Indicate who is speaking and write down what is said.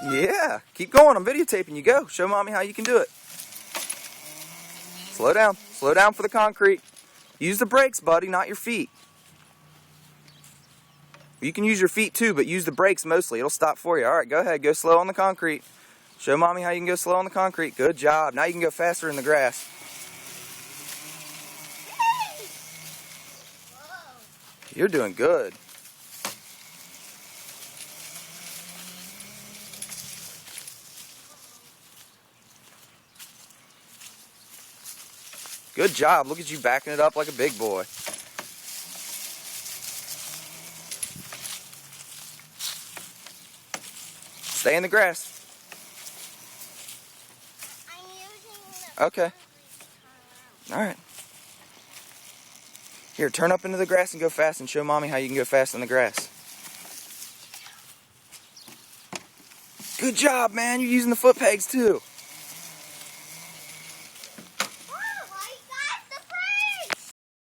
Speaker 1: Yeah, keep going. I'm videotaping you. Go. Show mommy how you can do it. Slow down. Slow down for the concrete. Use the brakes, buddy, not your feet. You can use your feet too, but use the brakes mostly. It'll stop for you. All right, go ahead. Go slow on the concrete. Show mommy how you can go slow on the concrete. Good job. Now you can go faster in the grass. You're doing good. Good job. Look at you backing it up like a big boy. Stay in the grass.
Speaker 2: I'm using the
Speaker 1: Okay. All right. Here, turn up into the grass and go fast and show mommy how you can go fast in the grass. Good job, man. You're using the foot pegs too.